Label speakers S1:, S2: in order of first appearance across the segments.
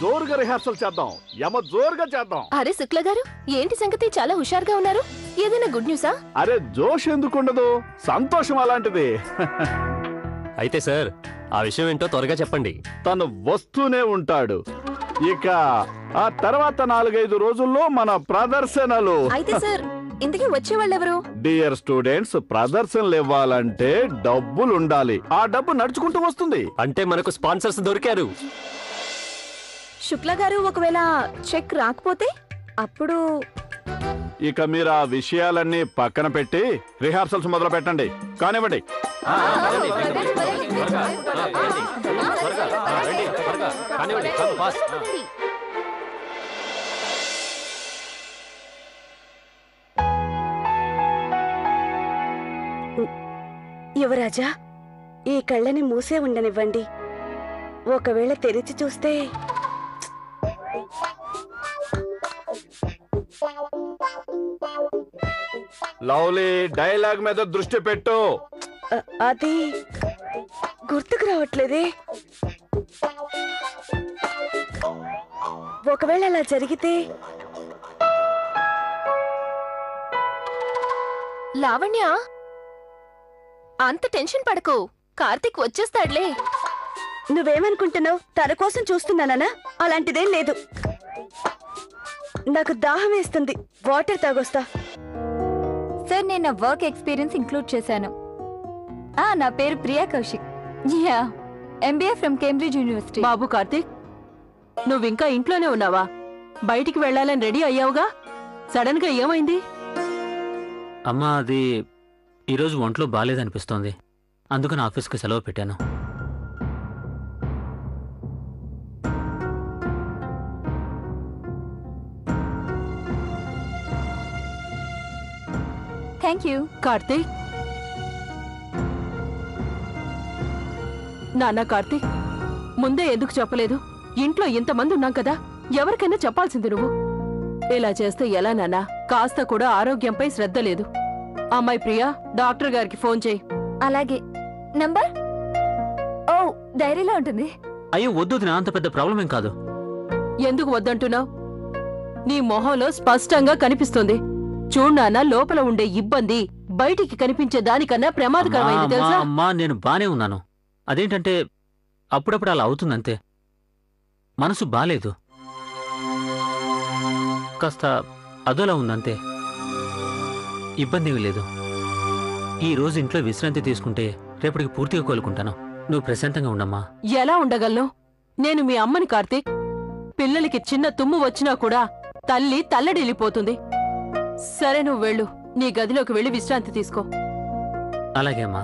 S1: జోరుగా రిహార్సల్ చేద్దాం, జోరుగా చేద్దాం.
S2: అరే శుక్ల గారు, ఏంటి సంగతి? చాలా హుషారుగా ఉన్నారు. ఏదైనా గుడ్ న్యూసా?
S1: అరే జోష్ ఎందుకుండదు, సంతోషం అలాంటిది.
S3: అయితే సార్, ఆ విషయం ఏంటో త్వరగా చెప్పండి.
S1: తను వస్తూనే ఉంటాడు. ఇక ఆ తర్వాత 4-5 రోజుల్లో మన ప్రదర్శనలు.
S2: అయితే సార్, ఇంతకీ వచ్చే వాళ్ళెవరు?
S1: డియర్ స్టూడెంట్స్, ప్రదర్శనలు ఇవ్వాలంటే డబ్బులు ఉండాలి. ఆ డబ్బు నడుచుకుంటూ వస్తుంది.
S3: అంటే మనకు స్పాన్సర్స్ దొరికారు.
S2: శుక్ల గారు, ఒకవేళ చెక్ రాకపోతే అప్పుడు?
S1: ఇక మీరు ఆ విషయాలన్నీ పక్కన పెట్టి రిహార్సల్స్ మొదలు పెట్టండి. కానివ్వండి.
S4: యువరాజా, ఈ కళ్ళని మూసే ఉండనివ్వండి. ఒకవేళ తెరిచి చూస్తే
S1: లవ్లీ, డైలాగ్ మీద దృష్టి పెట్టు.
S4: అది గుర్తుకు రావట్లేదే. ఒకవేళ అలా జరిగితే?
S2: లావణ్య, అంత టెన్షన్ పడకు, కార్తీక్ వచ్చేస్తాడులే.
S4: నువ్వేమనుకుంటున్నావు? తన కోసం చూస్తున్నానా? అలాంటిదేం లేదు. నాకు దాహం వేస్తుంది, వాటర్ తాగొస్తా.
S5: సార్, నేను నా వర్క్ ఎక్స్పీరియన్స్ ఇంక్లూడ్ చేశాను. నా పేరు Priya Kaushik. Yeah, MBA from Cambridge university.
S6: బాబు కార్తీక్, నువ్వింకా ఇంట్లోనే ఉన్నావా? బయటికి వెళ్ళాలని రెడీ అయ్యావుగా, సడన్ గా ఏమైంది?
S7: అమ్మా, అది ఈరోజు ఒంట్లో బాలేదనిపిస్తోంది, అందుకని ఆఫీస్కి సెలవు పెట్టాను.
S5: Thank you.
S6: కార్తీక్, నాన్న కార్తీక్, ముందే ఎందుకు చెప్పలేదు? ఇంట్లో ఇంతమంది ఉన్నాం కదా, ఎవరికైనా చెప్పాల్సింది నువ్వు. ఇలా చేస్తే ఎలా నాన్నా? కాస్త కూడా ఆరోగ్యంపై శ్రద్ధ లేదు. అమ్మాయి ప్రియా, డాక్టర్ గారికి ఫోన్ చేయి.
S5: అలాగే. నంబర్? ఓ, డైరీలో ఉంటుంది.
S7: అయ్యో వద్దు, అంత పెద్ద ప్రాబ్లం ఏం కాదు.
S6: ఎందుకు వద్దంటున్నావు? నీ మొహంలో స్పష్టంగా కనిపిస్తుంది. చూడు నాన్న, లోపల ఉండే ఇబ్బంది బయటికి కనిపించే దానికన్నా ప్రమాదకరమైంది, తెలుసా?
S7: అమ్మా, నేను బానే ఉన్నాను. అదేంటంటే అప్పుడప్పుడు అలా అవుతుందంతే. మనసు బాలేదు, కాస్త అదోలా ఉందంతే. ఇబ్బంది ఏమీ లేదు. ఈ రోజు ఇంట్లో విశ్రాంతి తీసుకుంటే రేపటికి పూర్తిగా కోలుకుంటాను. నువ్వు ప్రశాంతంగా ఉండమ్మా.
S6: ఎలా ఉండగలను? నేను మీ అమ్మని కార్తీక్. పిల్లలకి చిన్న తుమ్ము వచ్చినా కూడా తల్లి తల్లడిల్లిపోతుంది. సరే, నువ్వు వెళ్ళు, నీ గదిలోకి వెళ్ళి విశ్రాంతి తీసుకో.
S7: అలాగే అమ్మా.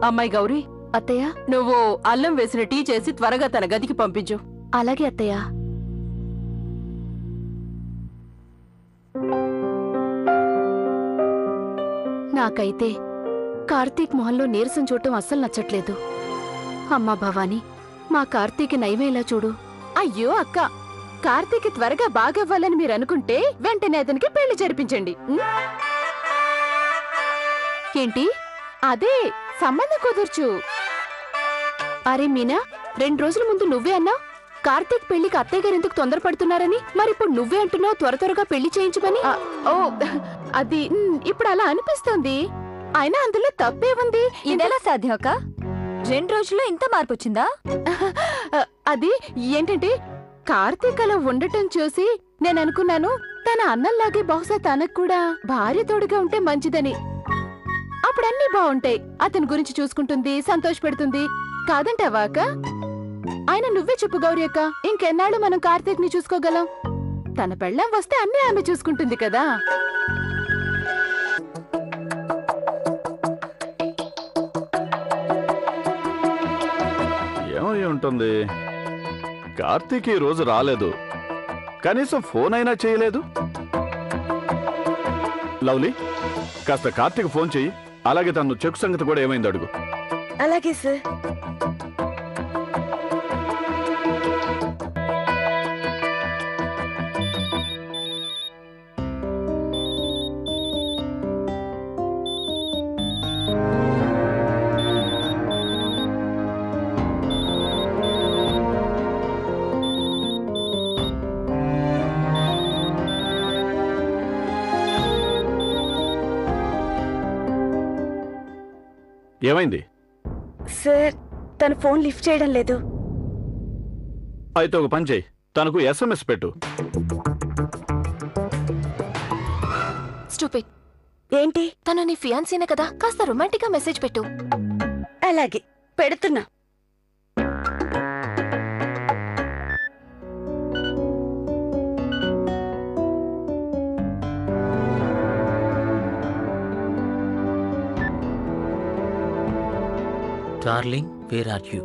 S6: అమ్మాయి గౌరీ,
S2: అత్తయ్య,
S6: నువ్వు అల్లం వేసిన టీ చేసి త్వరగా తన గదికి పంపించు.
S2: అలాగే అత్తయ్య. నాకైతే కార్తీక్ మొహంలో నీరసం చూడటం అస్సలు నచ్చట్లేదు. అమ్మా భవానీ, మా కార్తీక్ నయమేలా చూడు. అయ్యో అక్క, కార్తీక్ త్వరగా బాగవ్వాలని మీరు అనుకుంటే వెంటనే అతనికి పెళ్లి జరిపించండి. ఏంటి? అదే సంబంధం కుదర్చు. అరే మీనా, 2 రోజుల ముందు నువ్వే అన్నావు కార్తీక్ పెళ్లికి అత్తయ్య గారు ఎందుకు తొందరపడుతున్నారని. మరిప్పుడు నువ్వే అంటున్నావు త్వర త్వరగా పెళ్లి చేయించమని. ఓ, అది ఇప్పుడు అలా అనిపిస్తుంది. అయినా అందులో తప్పే ఉంది.
S5: ఇదెలా సాధ్యం అక్క? 2 రోజుల్లో ఇంత మార్పు వచ్చిందా?
S2: అది ఏంటంటే, కార్తీక్ అలా ఉండటం చూసి నేను అనుకున్నాను, తన అన్నంలాగే బహుశా తనకు కూడా భార్య తోడుగా ఉంటే మంచిదని. అప్పుడన్నీ బాగుంటాయి. అతని గురించి చూసుకుంటుంది, సంతోషపెడుతుంది. కాదంటావా అక్క? ఆయన నువ్వే చెప్పు గౌరీ అక్క, ఇంకెన్నాళ్ళు మనం కార్తీక్ ని చూసుకోగలం? తన పెళ్ళాం వస్తే అన్నీ ఆమె చూసుకుంటుంది కదా.
S1: ఏమై ఉంటుంది? కార్తీక్ ఈ రోజు రాలేదు, కనీసం ఫోన్ అయినా చేయలేదు. లవ్లీ, కాస్త కార్తీక్ ఫోన్ చెయ్యి. అలాగే తను చెక్ సంగతి కూడా ఏమైంది అడుగు.
S4: అలాగే సార్.
S1: ఏమైంది?
S4: సార్ తన ఫోన్ లిఫ్ట్ చేయడం లేదు.
S1: అయితే ఒక పని చేయి, తనకు SMS పెట్టు.
S2: స్టూపిడ్.
S4: ఏంటి?
S2: తను నీ ఫియాన్సీనే కదా, కాస్త రొమాంటిక్ గా మెసేజ్ పెట్టు.
S4: అలాగే పెడుతున్నా.
S7: Darling, where are you?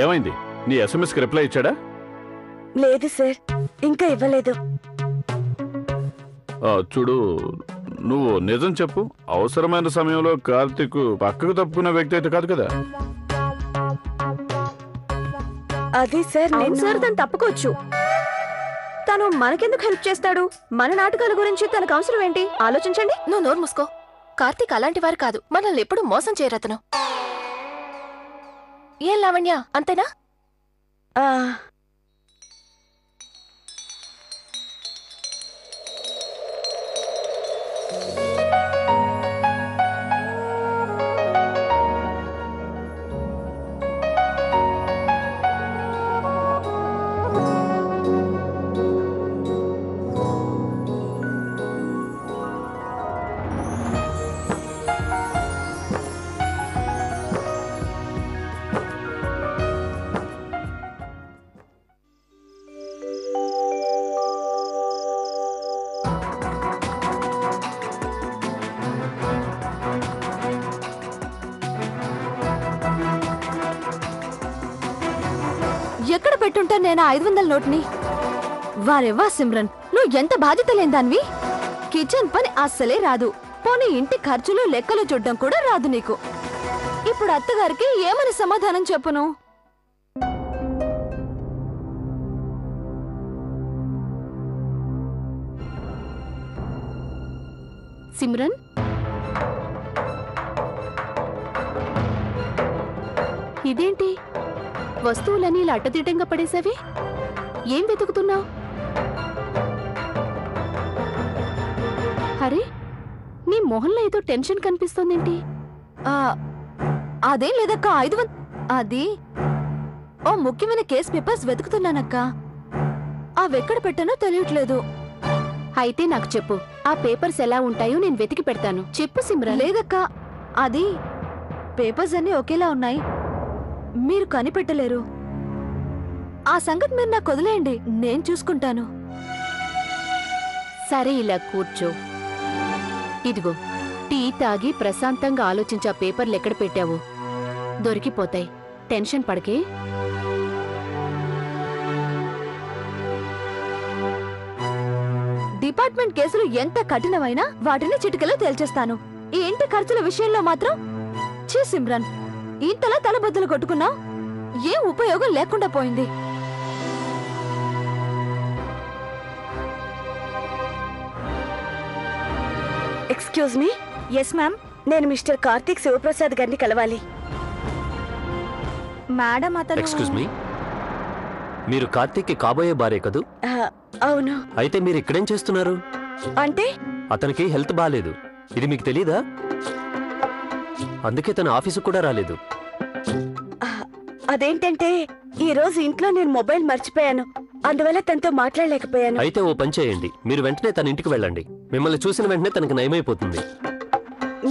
S1: ఏమైంది? నీ SMS కి రిప్లై ఇచ్చాడా?
S4: లేదు సార్, ఇంకా ఇవ్వలేదు.
S1: చూడు, నువ్వు నిజం చెప్పు. అవసరమైన సమయంలో కార్తీక్ పక్కకు తప్పుకున్న వ్యక్తి అయితే కాదు కదా?
S4: అది సార్,
S8: అవును
S4: నేను
S8: సార్, తను తప్పుకోవచ్చు. తను మనకెందుకు హెల్ప్ చేస్తాడు? మన నాటకాల గురించి తనకు అవసరం ఏంటి? ఆలోచించండి.
S2: నువ్వు నోరు మూసుకో. కార్తీక్ అలాంటి వారు కాదు, మనల్ని ఎప్పుడు మోసం చేయరతను. ఏం లావణ్య, అంతేనా?
S4: ఆ,
S8: ఎక్కడ పెట్టుంటా నేను 500 నోట్ని? వారెవ్వా సిమ్రన్, నువ్వు ఎంత బాధ్యత లేని దానివి. కిచెన్ పని అస్సలే రాదు. పోనీ ఇంటి ఖర్చులు లెక్కలు చూడ్డం కూడా రాదు నీకు. ఇప్పుడు అత్తగారికి ఏమని సమాధానం చెప్పును?
S2: సిమ్రన్, ఇదేంటి వస్తువులని ఇలా అడ్డదిడ్డంగా పడేసావి? ఏం వెతుకుతున్నావు? అరే, నీ మొహంలో ఏదో టెన్షన్ కనిపిస్తోందేంటి?
S8: అదేం లేదక్క, 500. అది ఓ ముఖ్యమైన కేస్ పేపర్స్ వెతుకుతున్నానక్క. అవెక్కడ పెట్టానో తెలియట్లేదు.
S2: అయితే నాకు చెప్పు, ఆ పేపర్స్ ఎలా ఉంటాయో నేను వెతికి పెడతాను. చెప్పు సిమ్రన్.
S8: లేదక్క, అది పేపర్స్ అన్నీ ఒకేలా ఉన్నాయి. మీరు కనిపెట్టలేరు. ఆ సంగతి మీరు నాకు వదిలేయండి, నేను చూసుకుంటాను.
S2: సరే, ఇలా కూర్చో. ఇదిగో, టీ తాగి ప్రశాంతంగా ఆలోచించే ఆ పేపర్లు ఎక్కడ పెట్టావు? దొరికిపోతాయి, టెన్షన్ పడకే.
S8: డిపార్ట్మెంట్ కేసులు ఎంత కఠినమైనా వాటిని చిటికలో తేల్చేస్తాను. ఈ ఇంటి ఖర్చుల విషయంలో మాత్రం ఛీ సిమ్రన్, ఇంతలా తలబద్దలు కొట్టుకున్నా ఏం ఉపయోగం లేకుండా పోయింది.
S4: Excuse me.
S8: Yes ma'am.
S4: నేను మిస్టర్ కార్తీక్ శివప్రసాద్ గారిని కలవాలి.
S8: మేడం, అతను
S3: ఎక్స్క్యూజ్ మీ, మీరు కార్తీక్కి కాబోయే భార్య కదూ?
S4: ఆ, అవును.
S3: అయితే మీరు ఇక్కడేం చేస్తున్నారు?
S4: అంటే
S3: అతనికి హెల్త్ బాలేదు, ఇది మీకు తెలీదా? అందుకే తన ఆఫీసు కూడా రాలేదు.
S4: ఆ, అదేంటంటే ఈ రోజు ఇంట్లో నేను మొబైల్ మర్చిపోయాను, అందువల్ల తనతో మాట్లాడలేకపోయాను.
S3: అయితే ఓ పని చేయండి, మీరు వెంటనే తన ఇంటికి వెళ్ళండి. మిమ్మల్ని చూసిన వెంటనే తనకు నయమైపోతుంది.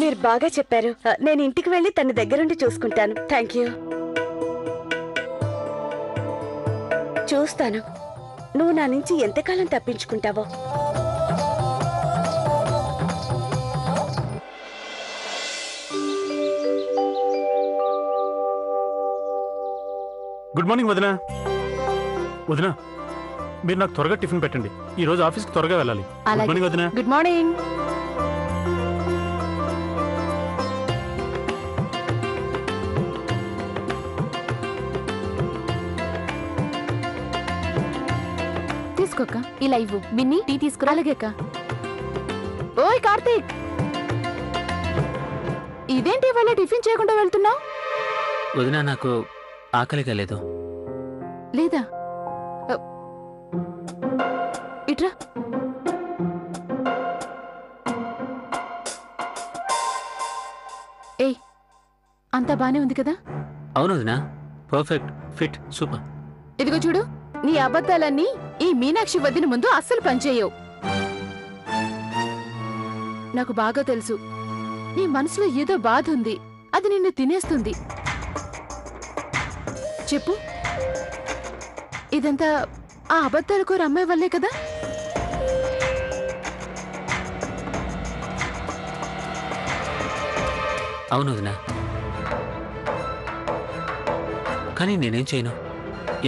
S4: మీరు బాగా చెప్పారు. నేను ఇంటికి వెళ్ళి తన దగ్గరుండి చూసుకుంటాను. Thank you. చూస్తాను నువ్వు నా నుంచి ఎంతకాలం తప్పించుకుంటావో.
S9: గుడ్ మార్నింగ్ వదినా. వదినా, మీరు నాకు త్వరగా టిఫిన్ పెట్టండి, ఈ రోజు ఆఫీస్కి త్వరగా వెళ్ళాలి. గుడ్ మార్నింగ్ వదినా.
S2: Good morning. పోసుకోక్క. ఇలా ఇవ్వు. విన్ని టీ తీసుకురా. అలాగే అక్క. ఓయ్ కార్తీక్, ఇదేంటి ఇవాళ టిఫిన్ చేయకుండా వెళ్తున్నావు?
S7: వదినా నాకు ఆకలిగా లేదు.
S2: లేదా ఇట్రా. ఏయ్, అంతా బానే ఉంది కదా?
S7: అవును వదినా, పర్ఫెక్ట్, ఫిట్, సూపర్.
S2: ఇదిగో చూడు, నీ అబద్ధాలన్నీ ఈ మీనాక్షి వదిన ముందు అస్సలు పనిచేయవు. నాకు బాగా తెలుసు, నీ మనసులో ఏదో బాధ ఉంది. అది నిన్ను తినేస్తుంది. చెప్పు, ఇదంతా ఆ అబద్ధాలు కోరు అమ్మాయి వల్లే కదా?
S7: అవును వదినా, కానీ నేనేం చేయను.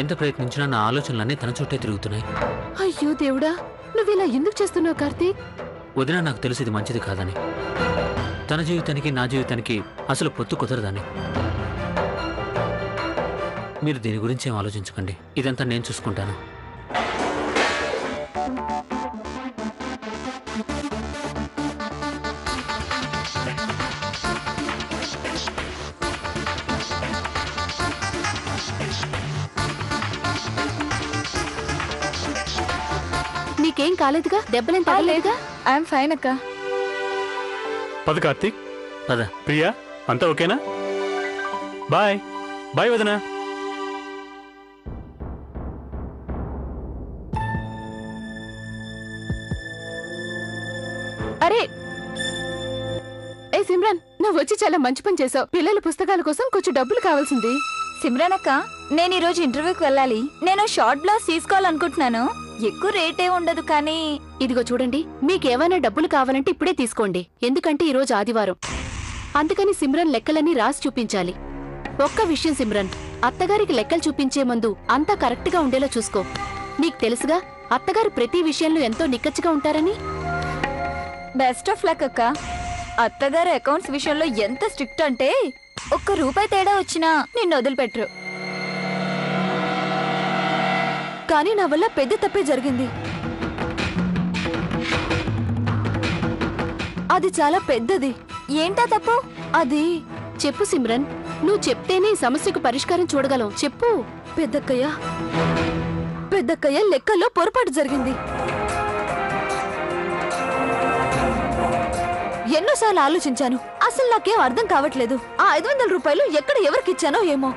S7: ఎంత ప్రయత్నించినా నా ఆలోచనలన్నీ తన చుట్టే తిరుగుతున్నాయి.
S2: అయ్యో దేవుడా, నువ్విలా ఎందుకు చేస్తున్నావు కార్తీక్?
S7: వదినా నాకు తెలుసు ఇది మంచిది కాదని. తన జీవితానికి నా జీవితానికి అసలు పొత్తు కుదరదని. మీరు దీని గురించి ఏం ఆలోచించకండి. ఇదంతా నేను చూసుకుంటాను.
S2: నీకేం కాలేదుగా? దెబ్బలేం తగలేదుగా?
S5: ఐఎమ్ ఫైన్ అక్క.
S9: పద కార్తీక్.
S7: పద.
S9: ప్రియా, అంతా ఓకేనా? బాయ్ బాయ్ వదినా.
S2: అరే ఏ సిమ్రాన్, నువ్వు వచ్చి చాలా మంచి పని చేసావు. పిల్లల పుస్తకాల కోసం కొంచెం డబ్బులు కావాల్సింది.
S5: సిమ్రాన్ అక్క, నేను ఈరోజు ఇంటర్వ్యూకి వెళ్ళాలి. నేను షార్ట్ బ్లౌజ్ తీసుకోవాలనుకుంటున్నాను. ఎక్కువ రేటే ఉండదు కానీ.
S2: ఇదిగో చూడండి, మీకేమైనా డబ్బులు కావాలంటే ఇప్పుడే తీసుకోండి. ఎందుకంటే ఈరోజు ఆదివారం. అందుకని సిమ్రన్ లెక్కలన్నీ రాసి చూపించాలి. ఒక్క విషయం సిమ్రన్, అత్తగారికి లెక్కలు చూపించే ముందు అంతా కరెక్ట్గా ఉండేలా చూసుకో. నీకు తెలుసుగా, అత్తగారు ప్రతి విషయంలో ఎంతో నిక్కచ్చిగా ఉంటారని.
S5: బెస్ట్ ఆఫ్ లక్ అక్క. అత్తగారు అకౌంట్స్ విషయంలో ఎంత స్ట్రిక్ట్ అంటే ₹1 తేడా వచ్చినా నిన్ను వదిలిపెట్టరు.
S8: కానీ నా వల్ల పెద్ద తప్పే జరిగింది. అది చాలా పెద్దది.
S5: ఏంటా తప్పు?
S8: అది
S2: చెప్పు సిమ్రన్, నువ్వు చెప్తేనే ఈ సమస్యకు పరిష్కారం చూడగలం. చెప్పు.
S8: పెద్దక్కయ్య లెక్కల్లో పొరపాటు జరిగింది. ఎన్నోసార్లు ఆలోచించాను, అసలు నాకేం అర్థం కావట్లేదు. ఆ ₹500 ఎక్కడ ఎవరికిచ్చానో ఏమో.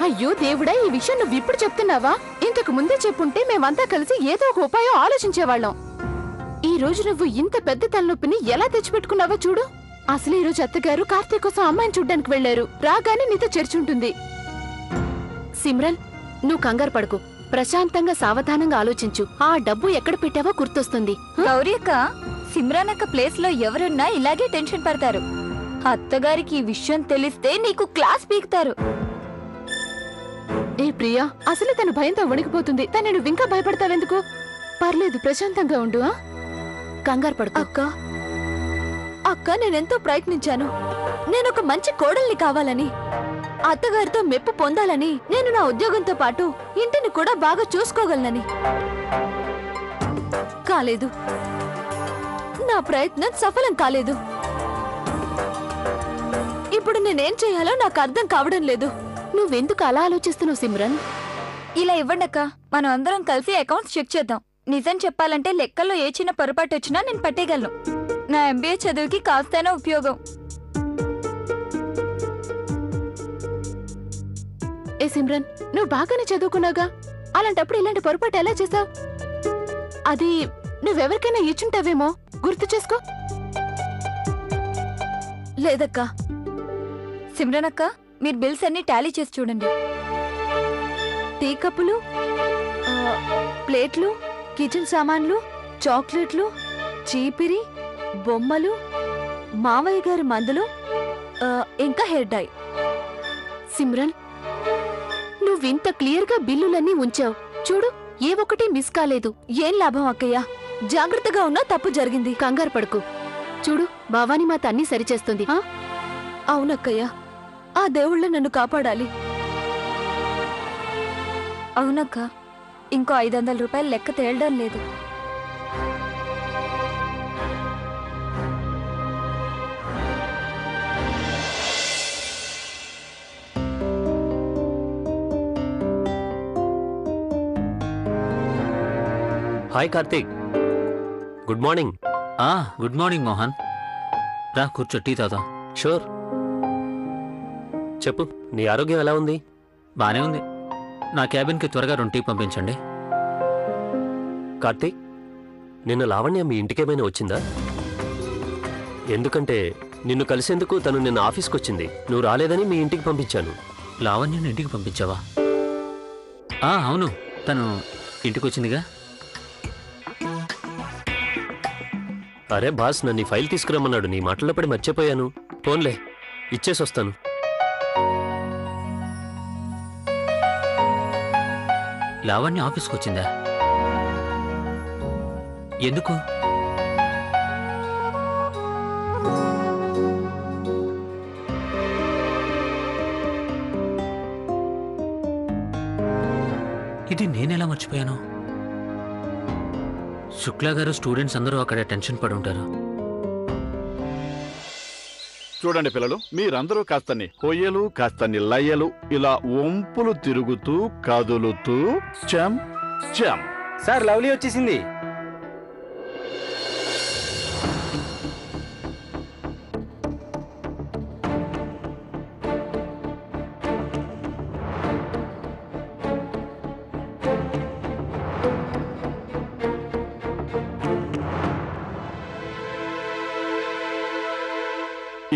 S2: అయ్యో దేవుడా, ఈ విషయం నువ్వు ఇప్పుడు చెప్తున్నావా? ఇంతకు ముందే చెప్పుంటే మేమంతా కలిసి ఏదో ఒక ఉపాయం ఆలోచించేవాళ్ళం. ఈ రోజు నువ్వు ఇంత పెద్ద తలనొప్పిని ఎలా తెచ్చిపెట్టుకున్నావో చూడు. అసలు ఈ రోజు అత్తగారు కార్తీక్ కోసం అమ్మాయిని చూడ్డానికి వెళ్లారు. రాగానే నీతో చర్చుంటుంది. సిమ్రన్, నువ్వు కంగారు పడకు. ప్రశాంతంగా సావధానంగా ఆలోచించు. ఆ డబ్బు ఎక్కడ పెట్టావో గుర్తొస్తుంది.
S5: గౌరీ అక్క, సిమ్రాన్ అక్క ప్లేస్ లో ఎవరున్నా ఇలాగే టెన్షన్ పడతారు. అత్తగారికి ఈ విషయం తెలిస్తే నీకు క్లాస్ పీకుతారు.
S2: ఏ ప్రియా, అసలే తను భయంతో వణికిపోతుంది. తను నువ్వింకా భయపడతావెందుకు? పర్లేదు, ప్రశాంతంగా ఉండు. కంగారు పడకు.
S8: అక్క నేనెంతో ప్రయత్నించాను. నేనొక మంచి కోడల్ని కావాలని, అత్తగారితో మెప్పు పొందాలని, నేను నా ఉద్యోగంతో పాటు ఇంటిని కూడా బాగా చూసుకోగలనని. కాలేదు, నా ప్రయత్నం సఫలం కాలేదు. ఇప్పుడు నేనేం చేయాలో నాకు అర్థం కావడం లేదు.
S2: నువ్వెందుకు అలా ఆలోచిస్తున్నావు సిమ్రన్?
S5: ఇలా ఇవ్వండక్క, మనం అందరం కలిసి అకౌంట్స్ చెక్ చేద్దాం. నిజం చెప్పాలంటే లెక్కల్లో ఏ చిన్న పొరపాటు వచ్చినా నేను పట్టేయగలను. నా MBA చదువుకి కాస్తైనా ఉపయోగం.
S2: ఏ సిమ్రన్, నువ్వు బాగానే చదువుకున్నావుగా, అలాంటప్పుడు ఇలాంటి పొరపాటు ఎలా చేసావు? అది నువ్వెవరికైనా ఇచ్చుంటావేమో, గుర్తు చేసుకో.
S8: లేదక్కా.
S5: సిమ్రన్ అక్క, మీరు బిల్స్ అన్ని టాలీ చేసి చూడండి.
S8: టీ కప్పులు, ప్లేట్లు, కిచెన్ సామాన్లు, చాక్లెట్లు, చీపిరి, బొమ్మలు, మావయ్య గారి మందులు, ఇంకా హెయిర్ డై.
S2: సిమ్రన్, నువ్వింత క్లియర్గా బిల్లులన్నీ ఉంచావు చూడు, ఏ ఒక్కటి మిస్ కాలేదు.
S8: ఏం లాభం అక్కయ్య, జాగ్రత్తగా ఉన్నా తప్పు జరిగింది.
S2: కంగారు పడుకు. చూడు భవానీమాత అన్నీ సరిచేస్తుంది.
S8: అవునక్కయ్య, ఆ దేవుళ్ళ నన్ను కాపాడాలి.
S5: అవునక్క, ఇంకో 500 రూపాయలు లెక్క తేలడం లేదు.
S3: Hi Karthik, good morning.
S7: Good morning Mohan. రా కూర్చో, టీ తాగుదాం.
S3: షూర్. చెప్పు, నీ ఆరోగ్యం ఎలా ఉంది?
S7: బానే ఉంది. నా క్యాబిన్కి త్వరగా 2 టీ పంపించండి.
S3: కార్తీక్, నిన్న లావణ్య మీ ఇంటికేమైనా వచ్చిందా? ఎందుకంటే నిన్ను కలిసేందుకు తను నిన్న ఆఫీస్కి వచ్చింది. నువ్వు రాలేదని మీ ఇంటికి పంపించాను.
S7: లావణ్యని ఇంటికి పంపించావా? అవును, తను ఇంటికి వచ్చిందిగా.
S3: అరే బాస్, నన్ను ఈ ఫైల్ తీసుకురమ్మన్నాడు. నీ మాటల్లో పడి మర్చిపోయాను. ఫోన్లే, ఇచ్చేసి వస్తాను.
S7: లావణ్య ఆఫీస్కి వచ్చిందా? ఎందుకు? ఇది నేనెలా మర్చిపోయాను? శుక్లా గారు, స్టూడెంట్స్ అందరూ అక్కడ టెన్షన్ పడి ఉంటారు.
S1: చూడండి పిల్లలు, మీరందరూ కాస్తని కొయ్యలు, కాస్తని లయ్యలు, ఇలా వంపులు తిరుగుతూ కదులుతూ చం చం.
S10: సార్, లవ్లీ వచ్చేసింది.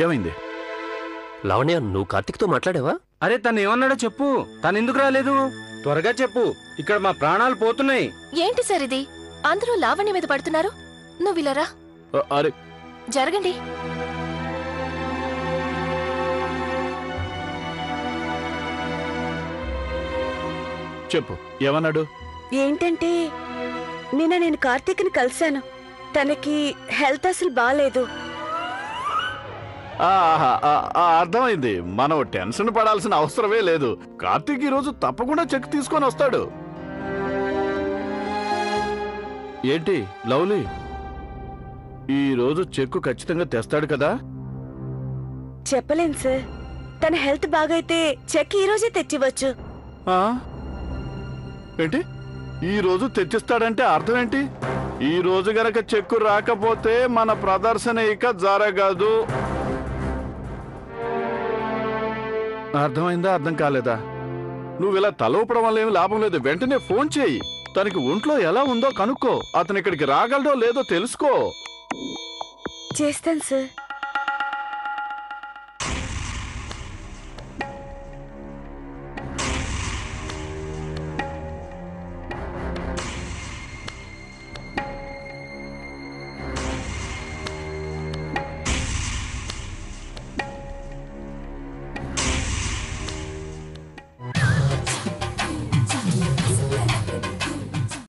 S1: ఏమైంది?
S3: లావణ్య, నువ్వు కార్తీక్తో మాట్లాడావా?
S10: అరే, తను ఏమన్నాడో చెప్పు. తను ఎందుకు రాలేదు? త్వరగా చెప్పు, ఇక్కడ మా ప్రాణాలు పోతున్నాయి.
S2: ఏంటి సార్ ఇది? అందరూ లావణ్య మీద పడుతున్నారు. నువ్విలరా,
S1: అరే
S2: జరగండి.
S1: చెప్పు, ఏమన్నాడు?
S4: ఏంటంటే నిన్న నేను కార్తీక్ని కలిశాను. తనకి హెల్త్ అసలు బాలేదు.
S1: అర్థమైంది. మనం టెన్షన్ పడాల్సిన అవసరమే లేదు. కార్తీక్ ఈరోజు తప్పకుండా చెక్ తీసుకొని వస్తాడు. ఏంటి లవ్లీ, ఈరోజు చెక్కు ఖచ్చితంగా తెస్తాడు కదా?
S4: చెప్పలేను సార్. తన హెల్త్ బాగైతే చెక్ ఈ రోజే తెచ్చివచ్చు.
S1: ఏంటి, ఈ రోజు తెచ్చిస్తాడంటే అర్థం ఏంటి? ఈ రోజు గనక చెక్కు రాకపోతే మన ప్రదర్శన ఇక జరగదు. అర్థమైందా? అర్థం కాలేదా? నువ్వు ఇలా తలూపడం వల్ల ఏమి లాభం లేదు. వెంటనే ఫోన్ చేయి. తనకి ఒంట్లో ఎలా ఉందో కనుక్కో. అతను ఇక్కడికి రాగలడో లేదో తెలుసుకో.
S4: చేస్తాను సార్.